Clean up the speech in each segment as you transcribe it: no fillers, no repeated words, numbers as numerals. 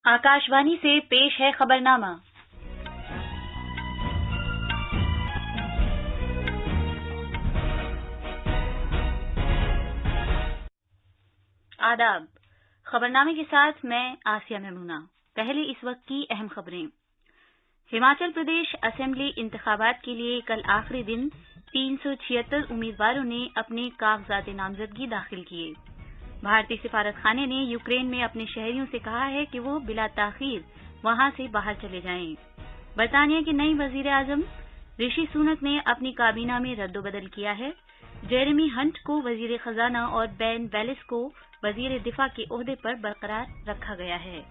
आकाशवाणी से पेश है खबरनामा। आदाब। खबरनामे के साथ मैं आसिया मेमूना। पहले इस वक्त की अहम खबरें। हिमाचल प्रदेश असेंबली इंतखाबात के लिए कल आखिरी दिन 376 उम्मीदवारों ने अपने कागजात नामजदगी दाखिल किए। भारतीय सिफारतखाने ने यूक्रेन में अपने शहरियों से कहा है कि वो बिला ताखीर वहां से बाहर चले जाएं। बरतानिया के नए वजीर आजम ऋषि सुनक ने अपनी काबीना में रद्दोबदल किया है। जेरेमी हंट को वजीर खजाना और बेन वेलिस को वजीर दिफा के ओहदे पर बरकरार रखा गया है।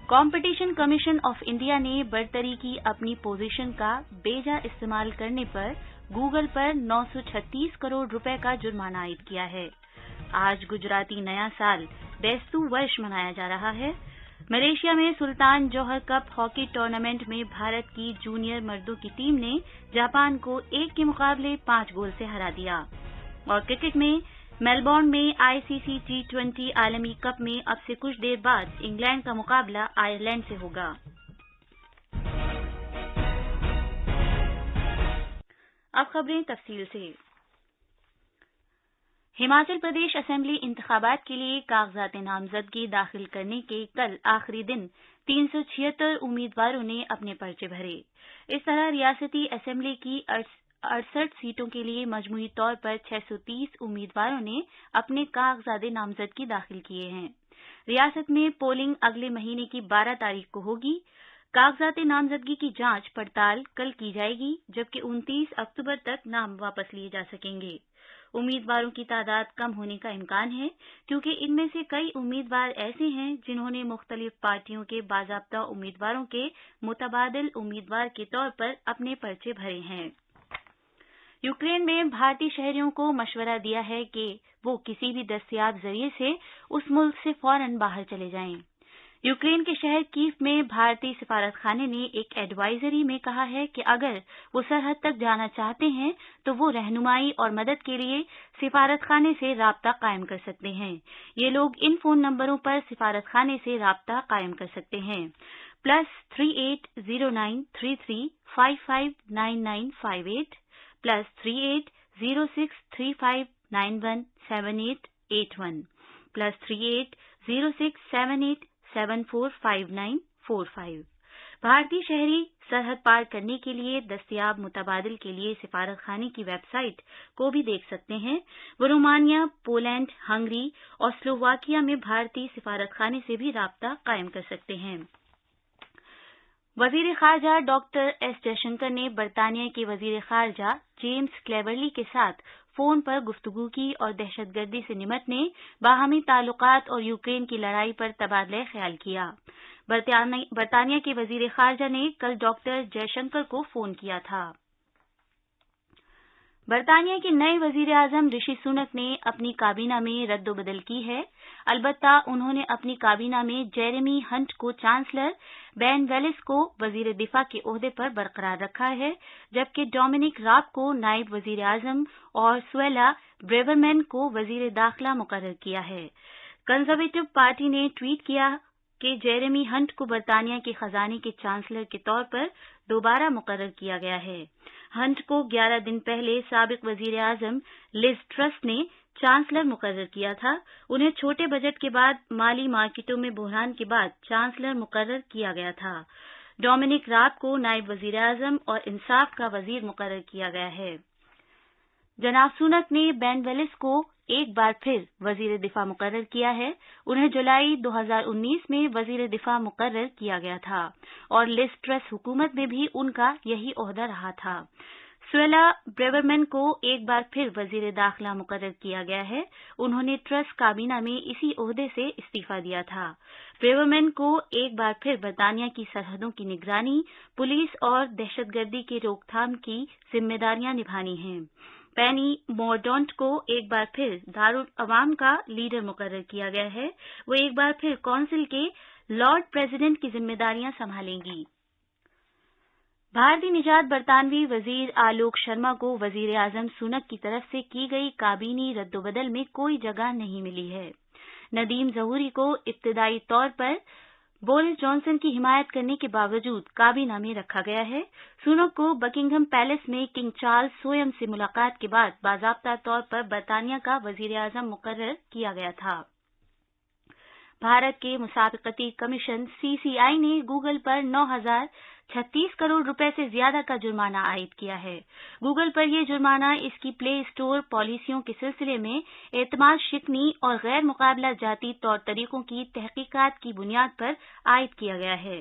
कॉम्पिटिशन कमीशन ऑफ इंडिया ने बरतरी की अपनी पोजीशन का बेजा इस्तेमाल करने पर गूगल पर 936 करोड़ रुपए का जुर्माना आयद किया है। आज गुजराती नया साल बेस्तु वर्ष मनाया जा रहा है। मलेशिया में सुल्तान जौहर कप हॉकी टूर्नामेंट में भारत की जूनियर मर्दों की टीम ने जापान को 1 के मुकाबले 5 गोल से हरा दिया। और क्रिकेट में मेलबोर्न में आईसीसी T20 आलमी कप में अब से कुछ देर बाद इंग्लैंड का मुकाबला आयरलैंड से होगा। अब खबरें तफसील से। हिमाचल प्रदेश असेंबली इंतखाबात के लिए कागजात नामजदगी दाखिल करने के कल आखिरी दिन 376 उम्मीदवारों ने अपने पर्चे भरे। इस तरह रियासती असेंबली की 68 सीटों के लिए मजमूई तौर पर 630 उम्मीदवारों ने अपने कागजात नामजदगी दाखिल किए हैं। रियासत में पोलिंग अगले महीने की 12 तारीख को होगी। कागजात नामजदगी की जांच पड़ताल कल की जाएगी, जबकि 29 अक्टूबर तक नाम वापस लिए जा सकेंगे। उम्मीदवारों की तादाद कम होने का इम्कान है, क्योंकि इनमें से कई उम्मीदवार ऐसे हैं जिन्होंने मुख्तलिफ पार्टियों के बाज़ाब्ता उम्मीदवारों के मुतबादिल उम्मीदवार के तौर पर अपने पर्चे भरे हैं। यूक्रेन में भारतीय शहरियों को मशवरा दिया है कि वो किसी भी दस्तयाब जरिए से उस मुल्क से फौरन बाहर चले जाएं। यूक्रेन के शहर कीव में भारतीय सिफारतखाने ने एक एडवाइजरी में कहा है कि अगर वो सरहद तक जाना चाहते हैं तो वो रहनुमाई और मदद के लिए सिफारतखाने से राब्ता कायम कर सकते हैं। ये लोग इन फोन नंबरों पर सिफारतखाने से राब्ता कायम कर सकते हैं। +380933559958 +380635917881 +380678745945। भारतीय शहरी सरहद पार करने के लिए दस्तयाब मुतबादिल के लिए सिफारतखाने की वेबसाइट को भी देख सकते हैं। वो रोमानिया, पोलैंड, हंगरी और स्लोवाकिया में भारतीय सिफारतखाने से भी राब्ता कायम कर सकते हैं। वजीर खारजा डॉक्टर एस जयशंकर ने बरतानिया के वजीर खारजा जेम्स क्लेवर्ली के साथ फोन पर गुफ्तगू की और दहशतगर्दी से निमटने, बाहमी ताल्लुकात और यूक्रेन की लड़ाई पर तबादला ख्याल किया। बरतानिया के वजीर खारजा ने कल डॉक्टर जयशंकर को फोन किया था। बरतानिया के नए वजीर आजम ऋषि सुनक ने अपनी काबीना में रद्दोबदल की है। अलबत्ता उन्होंने अपनी काबीना में जेरेमी हंट को चांसलर, बेन वेलिस को वजीर दिफा के ओहदे पर बरकरार रखा है, जबकि डोमिनिक राब को नायब वजीर आजम और सुएला ब्रेवरमैन को वजीर दाखिला मुकर्रर किया है। कंजर्वेटिव पार्टी ने ट्वीट किया कि जेरेमी हंट को बरतानिया के खजाने के चांसलर के तौर पर दोबारा मुकर्रर किया गया है। हंट को 11 दिन पहले साबिक वजीर आजम लिज ट्रस ने चांसलर मुकर्रर किया था। उन्हें छोटे बजट के बाद माली मार्केटों में बहरान के बाद चांसलर मुकर्रर किया गया था। डोमिनिक राब को नायब वजीर आजम और इंसाफ का वजीर मुकर्रर किया गया है। जनाब सुनक ने बेन वेलिस को एक बार फिर वजीर दिफा मुकर्रर किया है। उन्हें जुलाई 2019 में वजीर दिफा मुकर्रर किया गया था और लिज ट्रस हुकूमत में भी उनका यही ओहदा रहा था। सुएला ब्रेवरमैन को एक बार फिर वजीर दाखिला मुकर्रर किया गया है। उन्होंने ट्रस काबीना में इसी ओहदे से इस्तीफा दिया था। ब्रेवरमैन को एक बार फिर बरतानिया की सरहदों की निगरानी, पुलिस और दहशतगर्दी के रोकथाम की जिम्मेदारियां निभानी हैं। पेनी मोरडॉन्ट को एक बार फिर दारुल अवाम का लीडर मुकर्रर किया गया है। वो एक बार फिर काउंसिल के लॉर्ड प्रेसिडेंट की जिम्मेदारियां संभालेंगी। भारतीय निजात बरतानवी वजीर आलोक शर्मा को वजीर आजम सुनक की तरफ से की गई काबीनी रद्दोबदल में कोई जगह नहीं मिली है। नदीम जहूरी को इब्तदाई तौर पर बोरिस जॉनसन की हिमायत करने के बावजूद काबीना में रखा गया है। सुनक को बकिंघम पैलेस में किंग चार्ल्स स्वयं से मुलाकात के बाद बाकायदा तौर पर बरतानिया का वजीर आजम मुकर्रर किया गया था। भारत के मुसाबिकती कमीशन सीसीआई ने गूगल पर 9,036 करोड़ रुपए से ज्यादा का जुर्माना आयद किया है। गूगल पर यह जुर्माना इसकी प्ले स्टोर पॉलिसियों के सिलसिले में एतमाद शिकनी और गैर मुकाबला जाती तौर तरीकों की तहकीकात की बुनियाद पर आयद किया गया है।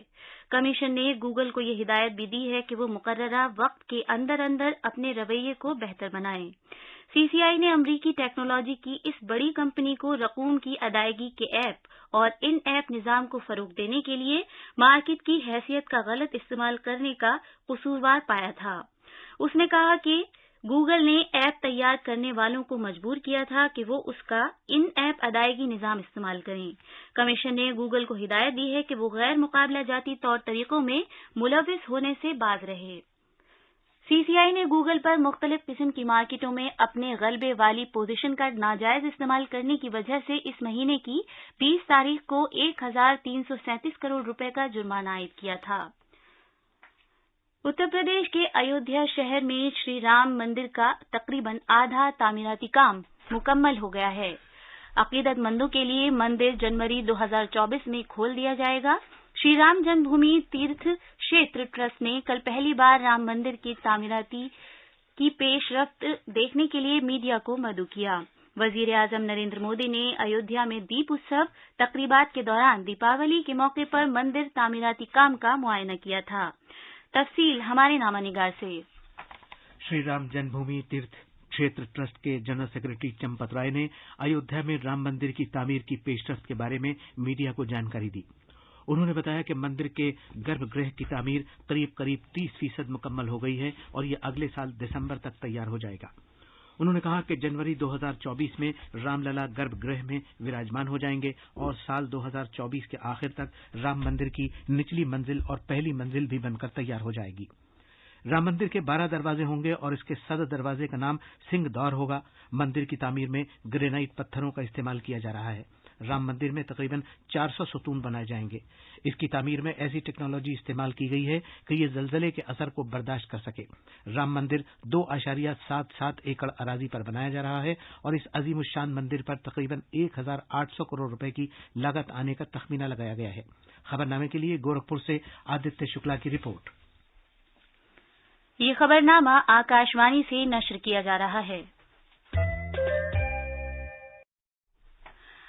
कमीशन ने गूगल को यह हिदायत भी दी है कि वो मुकर्ररा वक्त के अंदर अंदर अपने रवैये को बेहतर बनाए। सीसीआई ने अमरीकी टेक्नोलॉजी की इस बड़ी कंपनी को रकूम की अदायगी के ऐप और इन ऐप निजाम को फरोग देने के लिए मार्केट की हैसियत का गलत इस्तेमाल करने का कसूरवार पाया था। उसने कहा कि गूगल ने ऐप तैयार करने वालों को मजबूर किया था कि वो उसका इन ऐप अदायगी निजाम इस्तेमाल करें। कमीशन ने गूगल को हिदायत दी है कि वो गैर मुकाबला जाती तौर तरीकों में मुलविस होने से बाज रहे। सीसीआई ने गूगल पर मुख्तलिफ किस्म की मार्केटों में अपने गलबे वाली पोजीशन का नाजायज इस्तेमाल करने की वजह से इस महीने की 20 तारीख को 1,337 करोड़ रुपए का जुर्माना आयद किया था। उत्तर प्रदेश के अयोध्या शहर में श्री राम मंदिर का तकरीबन आधा तामीराती काम मुकम्मल हो गया है। अकीदतमंदों के लिए मंदिर जनवरी 2024 में खोल दिया जाएगा। श्री राम जन्मभूमि तीर्थ क्षेत्र ट्रस्ट ने कल पहली बार राम मंदिर की तामीराती की पेशरफ्त देखने के लिए मीडिया को मदऊ किया। वजीर आजम नरेंद्र मोदी ने अयोध्या में दीप उत्सव तकरीबात के दौरान दीपावली के मौके पर मंदिर तामीराती काम का मुआयना किया था। तफसील हमारे नामानिगार से। श्री राम जन्मभूमि तीर्थ क्षेत्र ट्रस्ट के जनरल सेक्रेटरी चंपत राय ने अयोध्या में राम मंदिर की तामीर की पेशरफ्त के बारे में मीडिया को जानकारी दी। उन्होंने बताया कि मंदिर के गर्भगृह की तामीर करीब 30% मुकम्मल हो गई है और ये अगले साल दिसंबर तक तैयार हो जाएगा। उन्होंने कहा कि जनवरी 2024 में रामलला गर्भगृह में विराजमान हो जाएंगे और साल 2024 के आखिर तक राम मंदिर की निचली मंजिल और पहली मंजिल भी बनकर तैयार हो जाएगी। राम मंदिर के 12 दरवाजे होंगे और इसके सदर दरवाजे का नाम सिंह दौर होगा। मंदिर की तामीर में ग्रेनाइट पत्थरों का इस्तेमाल किया जा रहा है। राम मंदिर में तकरीबन 400 सतून बनाए जाएंगे। इसकी तामीर में ऐसी टेक्नोलॉजी इस्तेमाल की गई है कि ये जलजले के असर को बर्दाश्त कर सके। राम मंदिर 2.77 एकड़ अराजी पर बनाया जा रहा है और इस अजीमुशान मंदिर पर तकरीबन 1,800 करोड़ रुपए की लागत आने का तखमीना लगाया गया है। खबरनामे के लिए गोरखपुर से आदित्य शुक्ला की रिपोर्ट। ये खबरनामा आकाशवाणी से नश्र किया जा रहा है।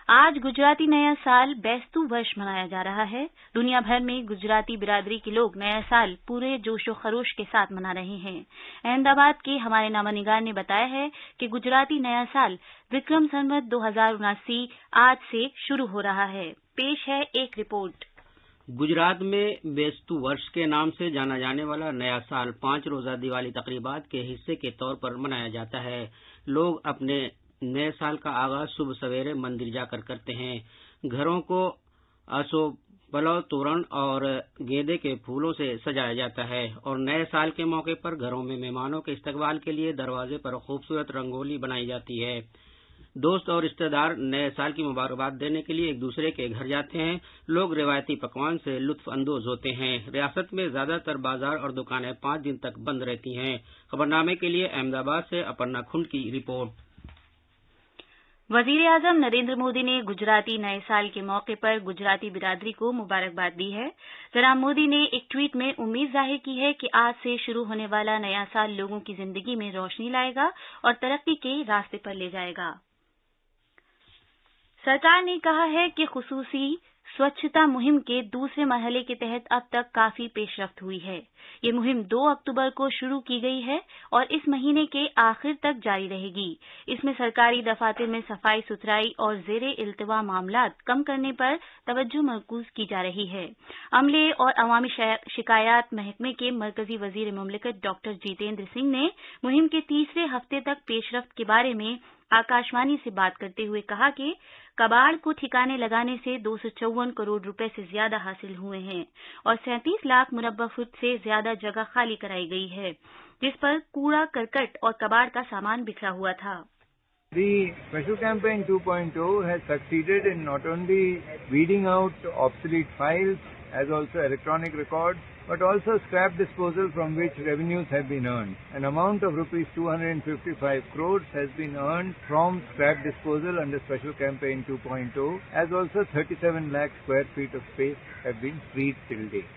आज गुजराती नया साल बैस्तु वर्ष मनाया जा रहा है। दुनिया भर में गुजराती बिरादरी के लोग नया साल पूरे जोशो खरोश के साथ मना रहे हैं। अहमदाबाद के हमारे नामानिगार ने बताया है कि गुजराती नया साल विक्रम संवत 2079 आज से शुरू हो रहा है। पेश है एक रिपोर्ट। गुजरात में बेस्तु वर्ष के नाम से जाना जाने वाला नया साल 5 रोजा दिवाली तकरीबात के हिस्से के तौर पर मनाया जाता है। लोग अपने नए साल का आगाज सुबह सवेरे मंदिर जाकर करते हैं। घरों को असोपलव तोरण और गेंदे के फूलों से सजाया जाता है और नए साल के मौके पर घरों में मेहमानों के इस्तकबाल के लिए दरवाजे पर खूबसूरत रंगोली बनाई जाती है। दोस्त और रिश्तेदार नए साल की मुबारकबाद देने के लिए एक दूसरे के घर जाते हैं। लोग रिवायती पकवान से लुत्फ अंदोज होते हैं। रियासत में ज्यादातर बाजार और दुकानें 5 दिन तक बंद रहती हैं। खबरनामे के लिए अहमदाबाद से अपर्णा खुंड की रिपोर्ट। वजीर आजम नरेंद्र मोदी ने गुजराती नए साल के मौके पर गुजराती बिरादरी को मुबारकबाद दी है। जनाब मोदी ने एक ट्वीट में उम्मीद जाहिर की है कि आज से शुरू होने वाला नया साल लोगों की जिंदगी में रोशनी लाएगा और तरक्की के रास्ते पर ले जाएगा। सरकार ने कहा है कि खुसूसी स्वच्छता मुहिम के दूसरे मरहले के तहत अब तक काफी पेशरफ्त हुई है। ये मुहिम 2 अक्टूबर को शुरू की गई है और इस महीने के आखिर तक जारी रहेगी। इसमें सरकारी दफातर में सफाई सुथराई और जेरे इल्तिवा मामलात कम करने पर तवज्जो मरकूज की जा रही है। अमले और अवामी शिकायत महकमे के मरकजी वजीर मुमलिकत डॉक्टर जितेंद्र सिंह ने मुहिम के तीसरे हफ्ते तक पेशरफ्त के बारे में आकाशवाणी से बात करते हुए कहा कि कबाड़ को ठिकाने लगाने से 254 करोड़ रुपए से ज्यादा हासिल हुए हैं और 37 लाख मुरब्बा फुट से ज्यादा जगह खाली कराई गई है, जिस पर कूड़ा करकट और कबाड़ का सामान बिखरा हुआ था। The Special Campaign 2.0 has succeeded in not only weeding out obsolete files as also electronic records, but also scrap disposal from which revenues have been earned. An amount of rupees 255 crores has been earned from scrap disposal under Special Campaign 2.0, as also 37 lakh square feet of space have been freed till date.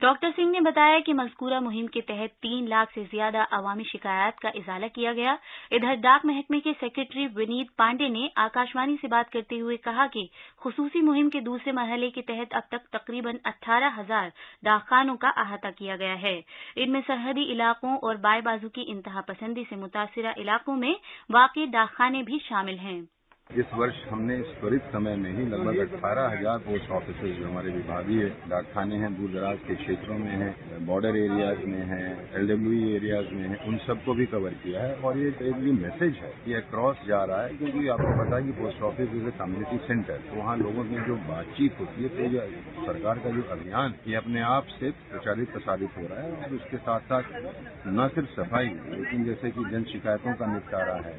Doctor Singh ने बताया कि मज़कूरा मुहिम के तहत 3 लाख से ज्यादा अवामी शिकायत का इजाला किया गया। इधर डाक महकमे के सेक्रेटरी विनीत पांडे ने आकाशवाणी से बात करते हुए कहा कि खुसूसी मुहिम के दूसरे मरहले के तहत अब तक तकरीबन 18,000 डाकखानों का अहाता किया गया है। इनमें सरहदी इलाकों और बाएं बाजू की इंतहा पसंदी से मुतासिरा इलाकों में वाक़ डाकखाने भी शामिल हैं। इस वर्ष हमने इस त्वरित समय में ही लगभग 18,000 पोस्ट ऑफिसेज जो हमारे विभागीय डाकखाने हैं, दूर दराज के क्षेत्रों में हैं, बॉर्डर एरियाज में हैं, LWE एरियाज में हैं, उन सबको भी कवर किया है। और ये मैसेज है ये अक्रॉस जा रहा है, क्योंकि आपको पता है कि post office is a community centre, तो वहाँ लोगों की जो बातचीत होती है, तो ये सरकार का जो अभियान ये अपने आप से प्रचारित प्रसारित हो रहा है। और उसके साथ साथ न सिर्फ सफाई, लेकिन जैसे कि जन शिकायतों का निपटारा है।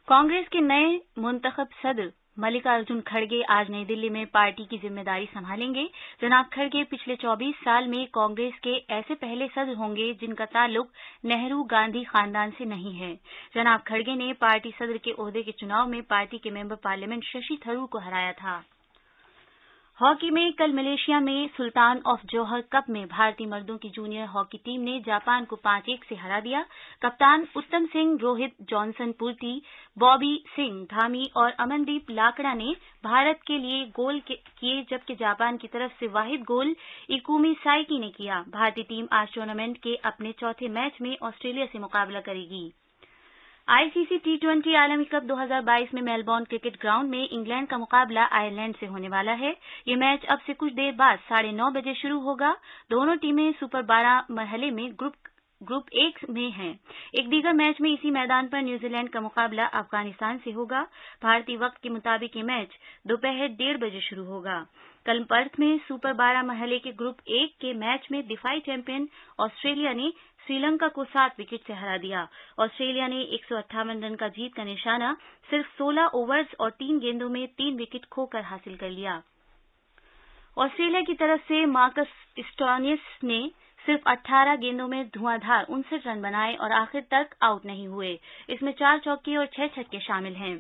कांग्रेस के नए मुंतखब सदर मल्लिकार्जुन खड़गे आज नई दिल्ली में पार्टी की जिम्मेदारी संभालेंगे। जनाब खड़गे पिछले 24 साल में कांग्रेस के ऐसे पहले सदर होंगे जिनका ताल्लुक नेहरू गांधी खानदान से नहीं है। जनाब खड़गे ने पार्टी सदर के ओहदे के चुनाव में पार्टी के मेंबर पार्लियामेंट शशि थरूर को हराया था। हॉकी में कल मलेशिया में सुल्तान ऑफ जौहर कप में भारतीय मर्दों की जूनियर हॉकी टीम ने जापान को 5-1 से हरा दिया। कप्तान उत्तम सिंह, रोहित जॉनसन पुर्ती, बॉबी सिंह धामी और अमनदीप लाकड़ा ने भारत के लिए गोल किए, जबकि जापान की तरफ से वाहिद गोल इकुमी साइकी ने किया। भारतीय टीम आज टूर्नामेंट के अपने चौथे मैच में ऑस्ट्रेलिया से मुकाबला करेगी। आईसीसी T20 आलमी कप 2022 में मेलबोर्न क्रिकेट ग्राउंड में इंग्लैंड का मुकाबला आयरलैंड से होने वाला है। ये मैच अब से कुछ देर बाद 9:30 बजे शुरू होगा। दोनों टीमें सुपर 12 मरहले में ग्रुप 1 में हैं। एक दीगर मैच में इसी मैदान पर न्यूजीलैंड का मुकाबला अफगानिस्तान से होगा। भारतीय वक्त के मुताबिक ये मैच दोपहर 1:30 बजे शुरू होगा। कल पर्थ में सुपर 12 मरहले के ग्रुप 1 के मैच में दिफाई चैंपियन ऑस्ट्रेलिया ने श्रीलंका को 7 विकेट से हरा दिया। ऑस्ट्रेलिया ने 158 रन का जीत का निशाना सिर्फ 16 ओवर्स और 3 गेंदों में 3 विकेट खोकर हासिल कर लिया। ऑस्ट्रेलिया की तरफ से मार्कस स्टोइनिस ने सिर्फ 18 गेंदों में धुआंधार 59 रन बनाए और आखिर तक आउट नहीं हुए। इसमें 4 चौके और 6 छक्के शामिल हैं।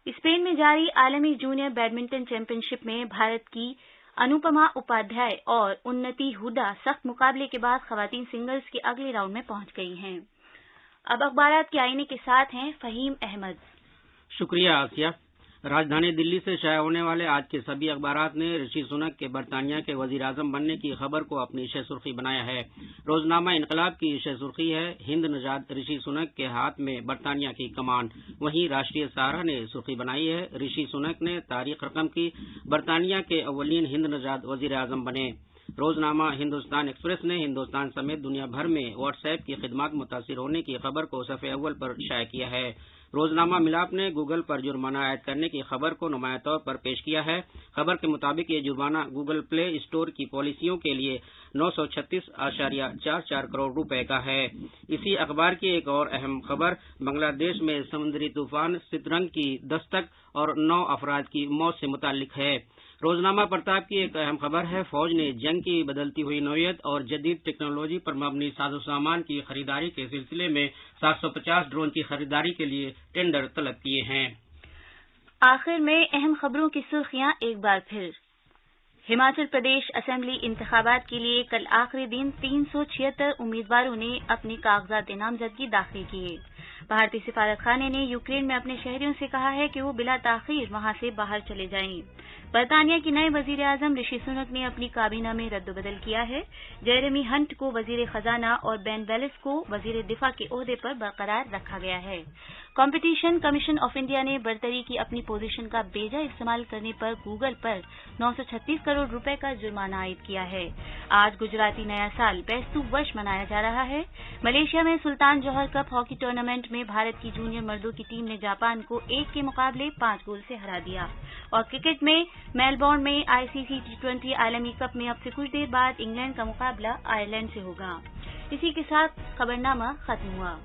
स्पेन में जारी आलमी जूनियर बैडमिंटन चैंपियनशिप में भारत की अनुपमा उपाध्याय और उन्नति हुडा सख्त मुकाबले के बाद खवातीन सिंगल्स के अगले राउंड में पहुंच गई हैं। अब अखबारात के आईने के साथ हैं फहीम अहमद। शुक्रिया आसिया। राजधानी दिल्ली से शाया होने वाले आज के सभी अखबारात ने ऋषि सुनक के बरतानिया के वजीर-ए-आजम बनने की खबर को अपनी शह सुर्खी बनाया है। रोजनामा इनकलाब की शह सुर्खी है, हिंद नजाद ऋषि सुनक के हाथ में बरतानिया की कमान। वहीं राष्ट्रीय सहारा ने सुर्खी बनाई है, ऋषि सुनक ने तारीख रकम की, बरतानिया के अव्वलीन हिंद नजाद वजीर-ए-आजम बने। रोजनामा हिंदुस्तान एक्सप्रेस ने हिंदुस्तान समेत दुनिया भर में व्हाट्सएप की खिदमत मुतासिर होने की खबर को सफ़े अव्वल पर शाया किया है। रोजनामा मिलाप ने गूगल पर जुर्माना आयद करने की खबर को नुमाया तौर पर पेश किया है। खबर के मुताबिक ये जुर्माना गूगल प्ले स्टोर की पॉलिसियों के लिए 936.44 करोड़ रुपए का है। इसी अखबार की एक और अहम खबर बांग्लादेश में समुद्री तूफान सितरंग की दस्तक और 9 अफराद की मौत से मुताल्लिक है। रोजनामा प्रताप की एक अहम खबर है, फौज ने जंग की बदलती हुई नौयत और जदीद टेक्नोलॉजी पर मबनी साजो सामान की खरीदारी के सिलसिले में 750 ड्रोन की खरीदारी के लिए टेंडर तलब किए हैं। आखिर में अहम खबरों की सुर्खियां एक बार फिर। हिमाचल प्रदेश असेंबली इंतखाबात के लिए कल आखिरी दिन 376 उम्मीदवारों ने अपने कागजात नामजदगी दाखिल किए। भारतीय सिफारतखाने ने यूक्रेन में अपने शहरियों से कहा है कि वो बिला ताखीर वहां से बाहर चले जाएं। बरतानिया के नए वजीर-ए-आजम ऋषि सुनक ने अपनी काबीना में रद्दबदल किया है। जेरेमी हंट को वजीर खजाना और बेन वेलिस को वजीर दिफा के ओहदे पर बरकरार रखा गया है। कॉम्पिटिशन कमीशन ऑफ इंडिया ने बर्तरी की अपनी पोजीशन का बेजा इस्तेमाल करने पर गूगल पर 936 करोड़ रुपए का जुर्माना आयद किया है। आज गुजराती नया साल बैस्तु वर्ष मनाया जा रहा है। मलेशिया में सुल्तान जौहर कप हॉकी टूर्नामेंट में भारत की जूनियर मर्दों की टीम ने जापान को 1 के मुकाबले 5 गोल से हरा दिया। और क्रिकेट में मेलबोर्न में आईसीसी T20 आलमी कप में अब से कुछ देर बाद इंग्लैंड का मुकाबला आयरलैंड से होगा। इसी के साथ खबरनामा खत्म हुआ।